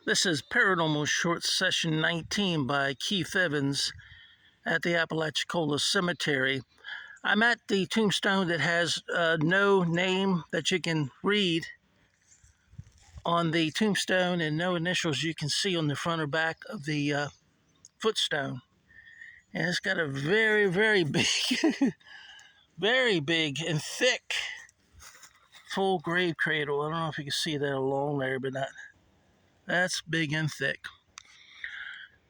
This is Paranormal Short Session 19 by Keith Evans at the Apalachicola Cemetery. I'm at the tombstone that has no name that you can read on the tombstone and no initials you can see on the front or back of the footstone. And it's got a very, very big, very big and thick full grave cradle. I don't know if you can see that along there, but that's big and thick.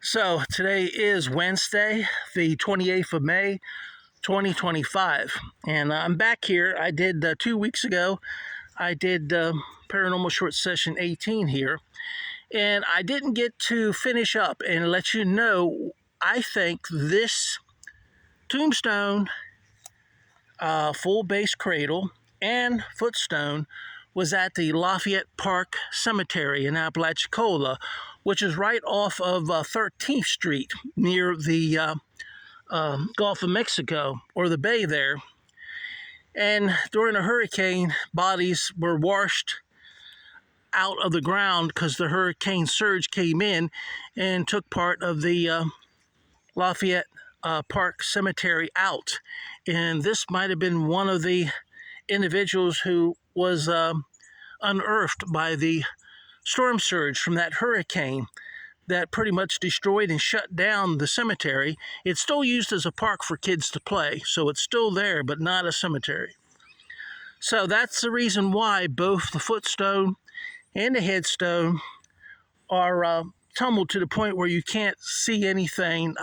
So today is Wednesday, the 28th of May, 2025. And I'm back here. I did 2 weeks ago, I did Paranormal Short Session 18 here. And I didn't get to finish up and let you know, I think this tombstone, full base cradle, and footstone was at the Lafayette Park Cemetery in Apalachicola, which is right off of 13th Street near the Gulf of Mexico, or the bay there. And during a hurricane, bodies were washed out of the ground because the hurricane surge came in and took part of the Lafayette Park Cemetery out. And this might have been one of the individuals who was unearthed by the storm surge from that hurricane that pretty much destroyed and shut down the cemetery. It's still used as a park for kids to play, so it's still there, but not a cemetery. So that's the reason why both the footstone and the headstone are tumbled to the point where you can't see anything.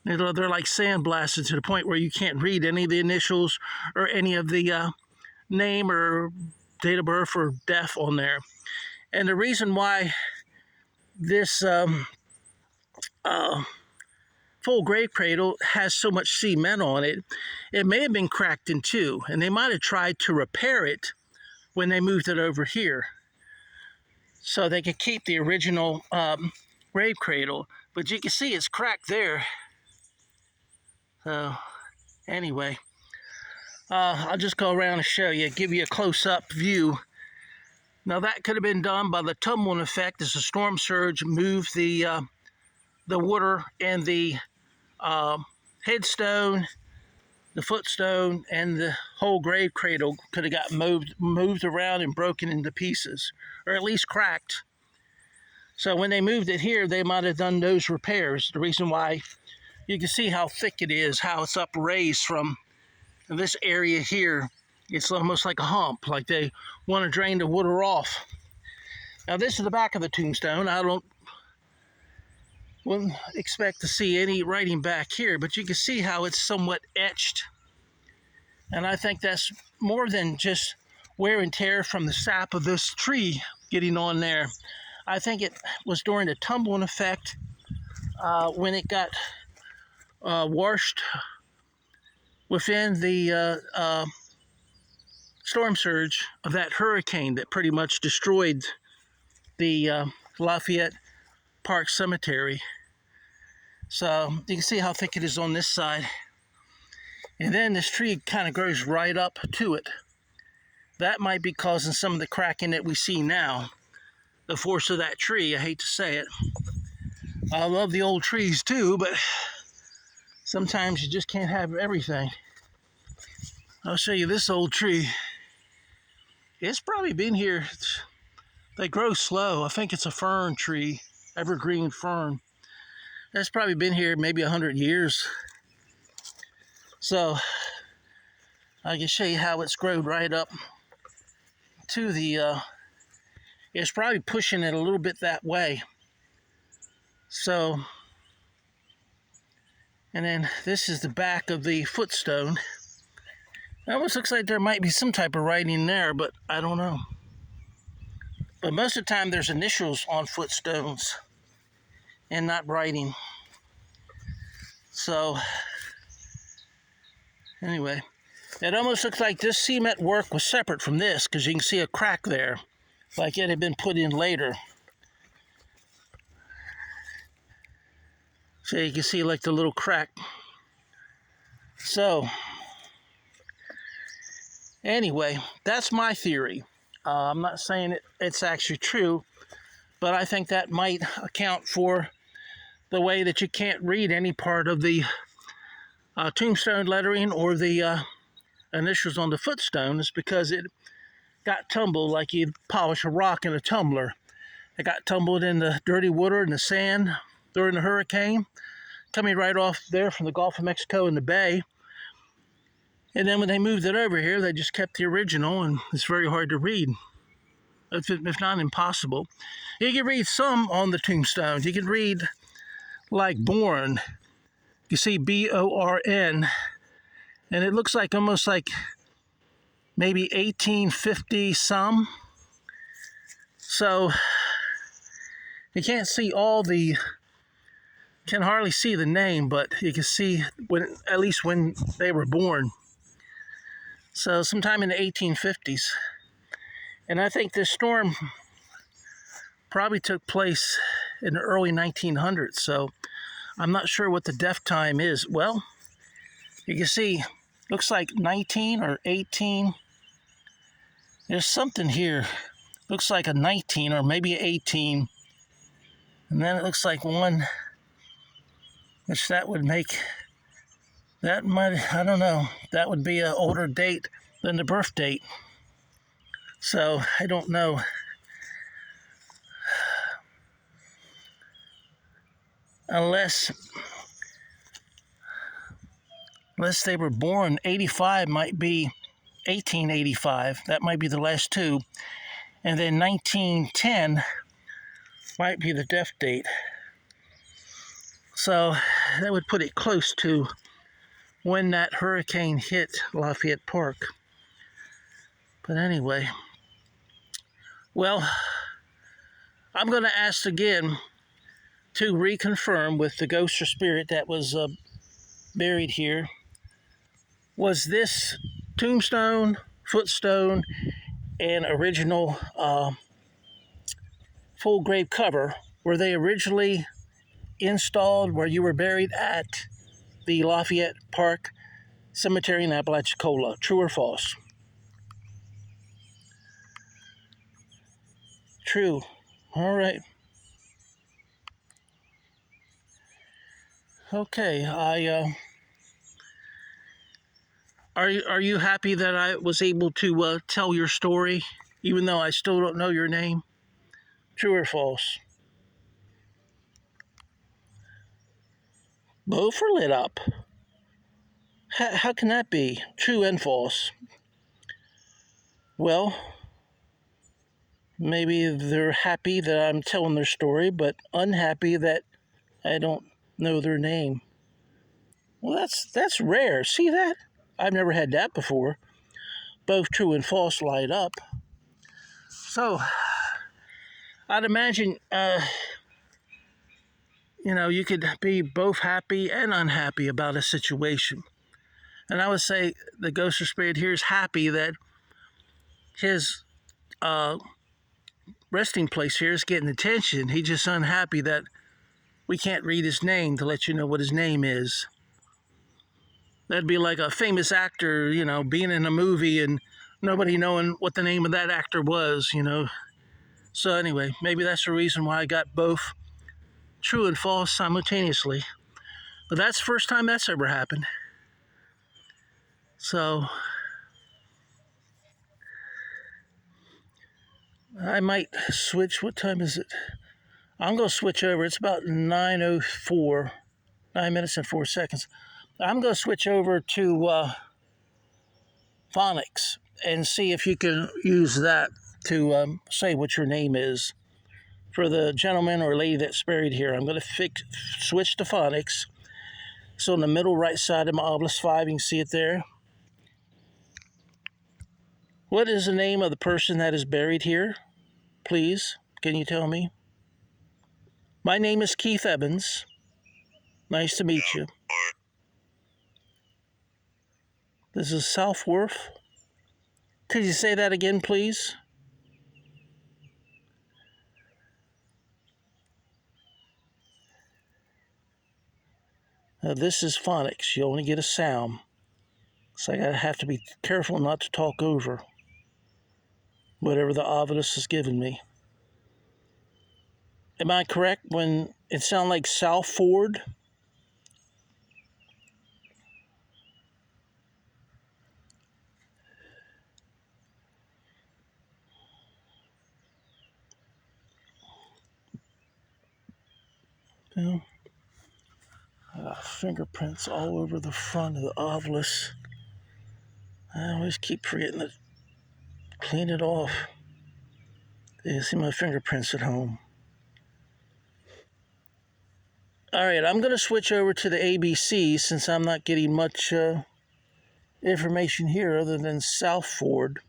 They're like sandblasted to the point where you can't read any of the initials or any of the name or date of birth or death on there. And the reason why this full grave cradle has so much cement on it, it may have been cracked in two, and they might have tried to repair it when they moved it over here so they could keep the original grave cradle. But you can see it's cracked there. So anyway, I'll just go around and show you, give you a close-up view. Now that could have been done by the tumbling effect as the storm surge moved the water, and the headstone, the footstone, and the whole grave cradle could have got moved around and broken into pieces, or at least cracked. So when they moved it here, they might have done those repairs. The reason why, you can see how thick it is, how it's upraised from this area here. It's almost like a hump, like they want to drain the water off. Now this is the back of the tombstone. I wouldn't expect to see any writing back here, but you can see how it's somewhat etched. And I think that's more than just wear and tear from the sap of this tree getting on there. I think it was during the tumbling effect when it got washed within the storm surge of that hurricane that pretty much destroyed the Lafayette Park Cemetery. So you can see how thick it is on this side. And then this tree kind of grows right up to it. That might be causing some of the cracking that we see now. The force of that tree, I hate to say it. I love the old trees too, but sometimes you just can't have everything. I'll show you this old tree. It's probably been here. They grow slow. I think it's a fern tree, evergreen fern. That's probably been here maybe 100 years. So I can show you how it's grown right up to the, it's probably pushing it a little bit that way. So, and then this is the back of the footstone. It almost looks like there might be some type of writing there, but I don't know. But most of the time there's initials on footstones and not writing. So, anyway, it almost looks like this cement work was separate from this, because you can see a crack there, like it had been put in later. So you can see like the little crack. So, anyway, that's my theory. I'm not saying it's actually true, but I think that might account for the way that you can't read any part of the tombstone lettering or the initials on the footstone, is because it got tumbled like you'd polish a rock in a tumbler. It got tumbled in the dirty water and the sand during the hurricane, coming right off there from the Gulf of Mexico and the bay. And then when they moved it over here, they just kept the original, and it's very hard to read, if not impossible. You can read some on the tombstones. You can read like born. You see B-O-R-N, and it looks like almost like maybe 1850 some. So you can't see can hardly see the name, but you can see at least when they were born. So sometime in the 1850s. And I think this storm probably took place in the early 1900s, so I'm not sure what the death time is. Well, you can see, looks like 19 or 18. There's something here. Looks like a 19 or maybe 18. And then it looks like one, which that would make, that might, I don't know, that would be an older date than the birth date. So I don't know. Unless they were born, 85 might be 1885. That might be the last two. And then 1910 might be the death date. So that would put it close to when that hurricane hit Lafayette Park. But anyway, well, I'm going to ask again to reconfirm with the ghost or spirit that was buried here. Was this tombstone, footstone, and original full grave cover, were they originally installed where you were buried at the Lafayette Park Cemetery in Apalachicola? True or false? True. All right. Okay. Are you happy that I was able to tell your story, even though I still don't know your name? True or false? Both are lit up. How can that be? True and false. Well, maybe they're happy that I'm telling their story, but unhappy that I don't know their name. Well, that's rare. See that? I've never had that before. Both true and false light up. So, I'd imagine, you could be both happy and unhappy about a situation. And I would say the ghost or spirit here is happy that his resting place here is getting attention. He's just unhappy that we can't read his name to let you know what his name is. That'd be like a famous actor, being in a movie and nobody knowing what the name of that actor was, So anyway, maybe that's the reason why I got both true and false simultaneously. But that's the first time that's ever happened. So I might switch. What time is it? I'm going to switch over. It's about 9:04, 9 minutes and 4 seconds. I'm going to switch over to phonics and see if you can use that to say what your name is. For the gentleman or lady that's buried here, I'm going to switch to phonics. So in the middle right side of my obelisk 5, you can see it there. What is the name of the person that is buried here? Please, can you tell me? My name is Keith Evans. Nice to meet you. This is Southworth. Could you say that again, please? This is phonics. You only get a sound. So I have to be careful not to talk over whatever the obelisk has given me. Am I correct when it sounds like South Ford? Yeah. Fingerprints all over the front of the obelisk. I always keep forgetting to clean it off. You see my fingerprints at home. All right, I'm going to switch over to the ABC since I'm not getting much information here other than South Ford.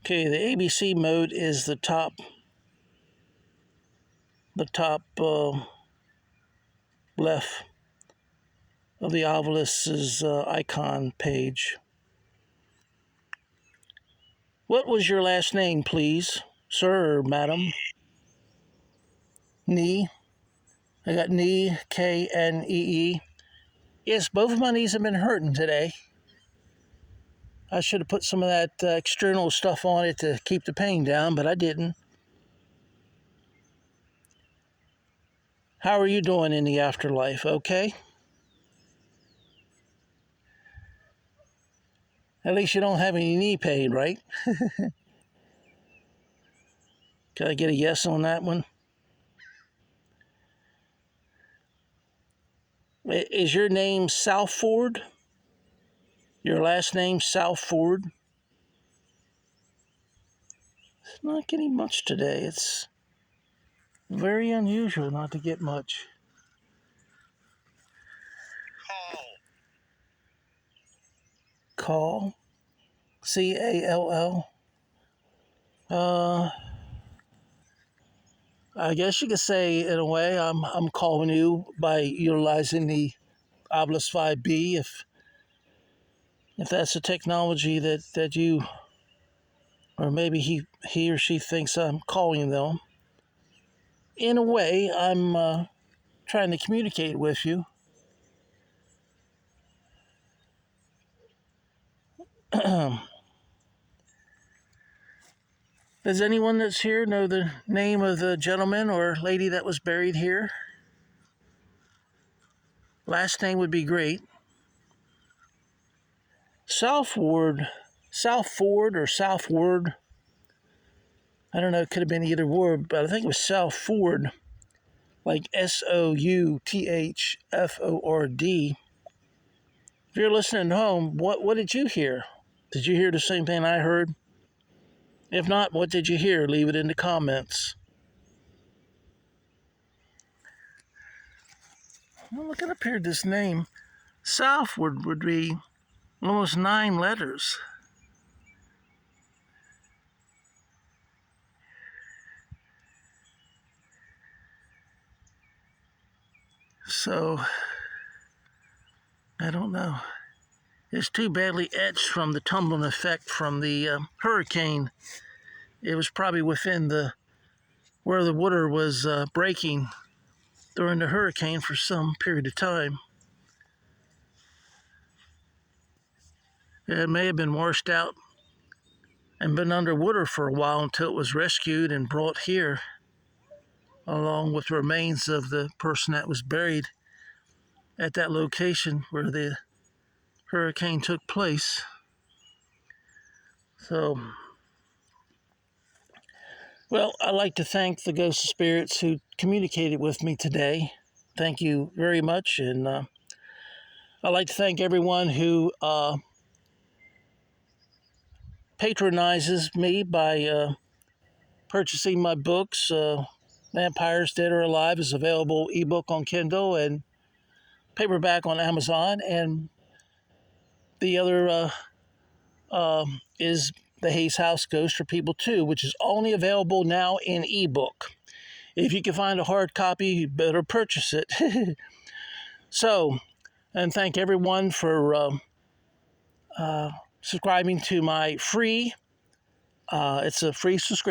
Okay, the ABC mode is the top left of the obelisk's icon page. What was your last name, please, sir or madam? Knee. I got knee, Knee. Yes, both of my knees have been hurting today. I should have put some of that external stuff on it to keep the pain down, but I didn't. How are you doing in the afterlife? Okay? At least you don't have any knee pain, right? Can I get a yes on that one? Is your name Southford? Your last name Southford? It's not getting much today. It's very unusual not to get much. Call. Call. I guess you could say, in a way, I'm calling you by utilizing the Obelisk 5B, if that's the technology that you, or maybe he or she thinks I'm calling them. In a way, I'm trying to communicate with you. Does anyone that's here know the name of the gentleman or lady that was buried here? Last name would be great. Southford or Southward. I don't know, it could have been either word, but I think it was Southford, like Southford. If you're listening at home, what did you hear? Did you hear the same thing I heard? If not, what did you hear? Leave it in the comments. Well, looking up here, this name, Southward, would be almost 9 letters. So, I don't know. It's too badly etched from the tumbling effect from the hurricane. It was probably within where the water was breaking during the hurricane for some period of time. It may have been washed out and been underwater for a while until it was rescued and brought here, along with the remains of the person that was buried at that location where the hurricane took place. So, well, I'd like to thank the ghosts of spirits who communicated with me today. Thank you very much. And I'd like to thank everyone who patronizes me by purchasing my books. Vampires Dead or Alive is available ebook on Kindle and paperback on Amazon. And the other is The Hayes House Ghost for People Too, which is only available now in ebook. If you can find a hard copy, you better purchase it. So, and thank everyone for subscribing to my free. It's a free subscription.